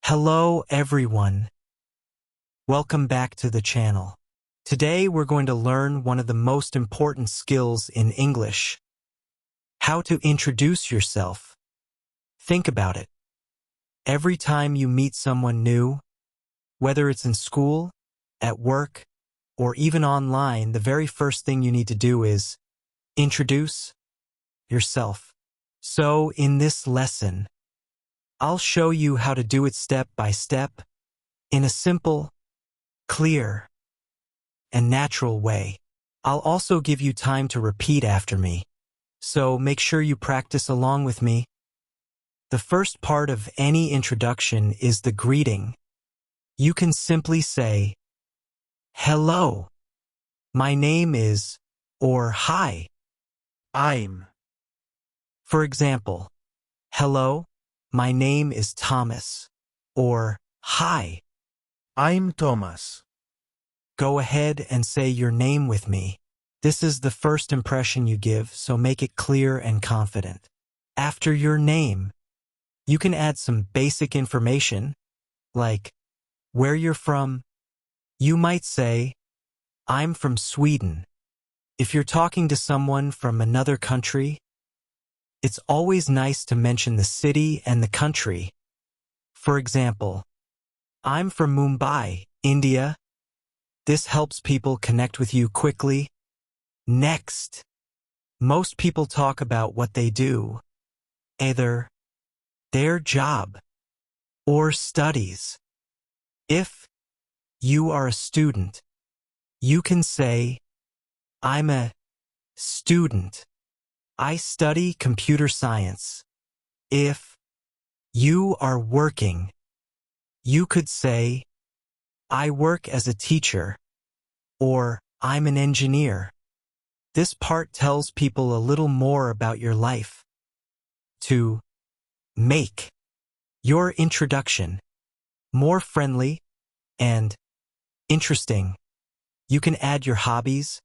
Hello everyone. Welcome back to the channel. Today we're going to learn one of the most important skills in English. How to introduce yourself. Think about it. Every time you meet someone new, whether it's in school, at work, or even online, the very first thing you need to do is introduce yourself. So in this lesson, I'll show you how to do it step by step in a simple, clear, and natural way. I'll also give you time to repeat after me, so make sure you practice along with me. The first part of any introduction is the greeting. You can simply say, "Hello, my name is," or "Hi, I'm." For example, "Hello, my name is Thomas," or "Hi." I'm Thomas. Go ahead and say your name with me. This is the first impression you give, so make it clear and confident. After your name, you can add some basic information, like where you're from. You might say, "I'm from Sweden." If you're talking to someone from another country, it's always nice to mention the city and the country. For example, "I'm from Mumbai, India." This helps people connect with you quickly. Next, most people talk about what they do, either their job or studies. If you are a student, you can say, "I'm a student. I study computer science." If you are working, you could say, "I work as a teacher," or "I'm an engineer." This part tells people a little more about your life. To make your introduction more friendly and interesting, you can add your hobbies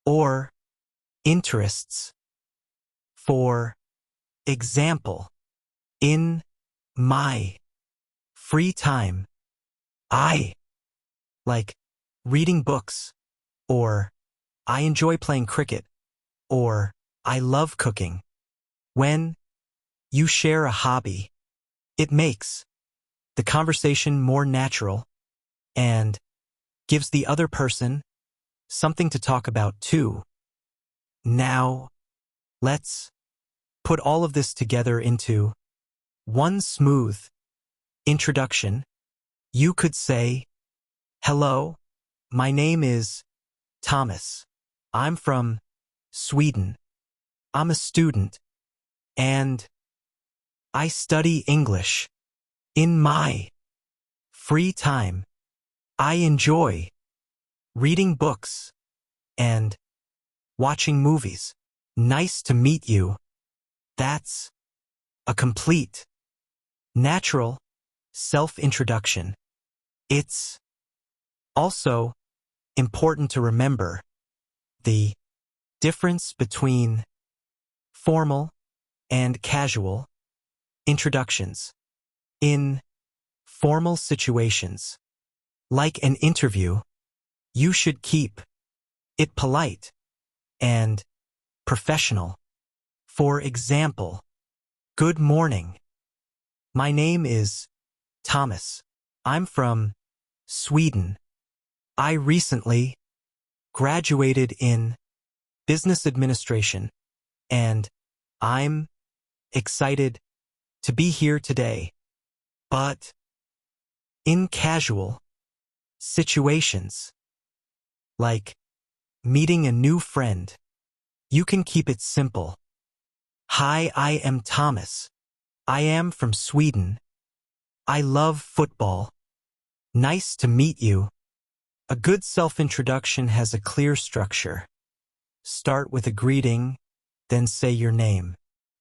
or interests. For example, "In my free time, I like reading books," or "I enjoy playing cricket," or "I love cooking." When you share a hobby, it makes the conversation more natural and gives the other person something to talk about too. Now, let's put all of this together into one smooth introduction. You could say, "Hello, my name is Thomas. I'm from Sweden. I'm a student, and I study English. In my free time, I enjoy reading books and watching movies. Nice to meet you." That's a complete, natural self-introduction. It's also important to remember the difference between formal and casual introductions. In formal situations, like an interview, you should keep it polite and professional. For example, "Good morning. My name is Thomas. I'm from Sweden. I recently graduated in business administration, and I'm excited to be here today." But in casual situations, like meeting a new friend, you can keep it simple. "Hi, I am Thomas. I am from Sweden. I love football. Nice to meet you." A good self-introduction has a clear structure. Start with a greeting, then say your name.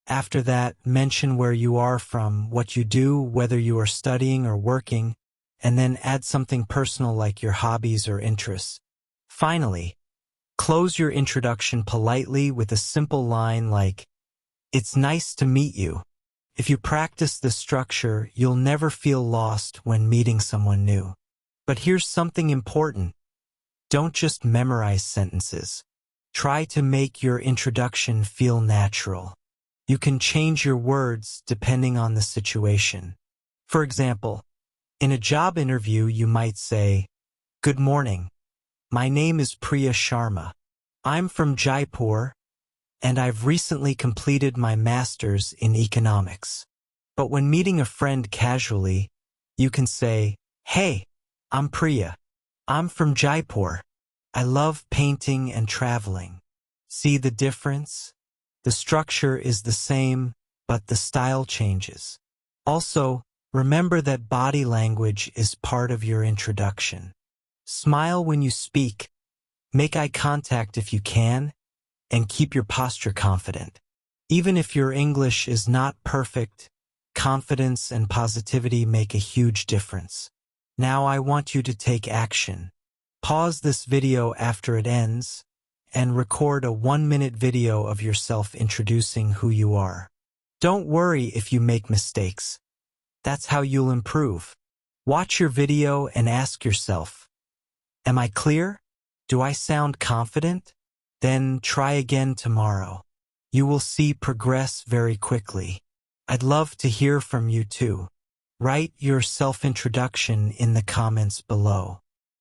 After that, mention where you are from, what you do, whether you are studying or working, and then add something personal like your hobbies or interests. Finally, close your introduction politely with a simple line like, "It's nice to meet you." If you practice this structure, you'll never feel lost when meeting someone new. But here's something important. Don't just memorize sentences. Try to make your introduction feel natural. You can change your words depending on the situation. For example, in a job interview, you might say, "Good morning. My name is Priya Sharma. I'm from Jaipur, and I've recently completed my master's in economics." But when meeting a friend casually, you can say, "Hey, I'm Priya. I'm from Jaipur. I love painting and traveling." See the difference? The structure is the same, but the style changes. Also, remember that body language is part of your introduction. Smile when you speak, make eye contact if you can, and keep your posture confident. Even if your English is not perfect, confidence and positivity make a huge difference. Now I want you to take action. Pause this video after it ends and record a 1-minute video of yourself introducing who you are. Don't worry if you make mistakes. That's how you'll improve. Watch your video and ask yourself, "Am I clear? Do I sound confident?" Then try again tomorrow. You will see progress very quickly. I'd love to hear from you too. Write your self-introduction in the comments below.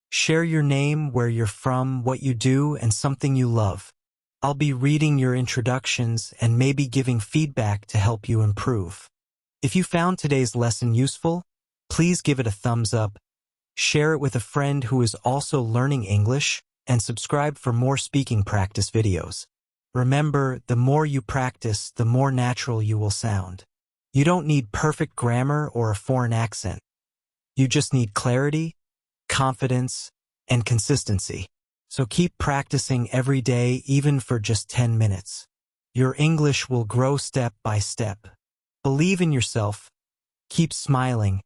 Share your name, where you're from, what you do, and something you love. I'll be reading your introductions and maybe giving feedback to help you improve. If you found today's lesson useful, please give it a thumbs up, share it with a friend who is also learning English, and subscribe for more speaking practice videos. Remember, the more you practice, the more natural you will sound. You don't need perfect grammar or a foreign accent. You just need clarity, confidence, and consistency. So keep practicing every day, even for just 10 minutes. Your English will grow step by step. Believe in yourself, keep smiling,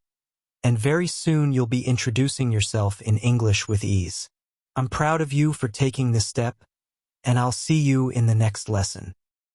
and very soon you'll be introducing yourself in English with ease. I'm proud of you for taking this step, and I'll see you in the next lesson.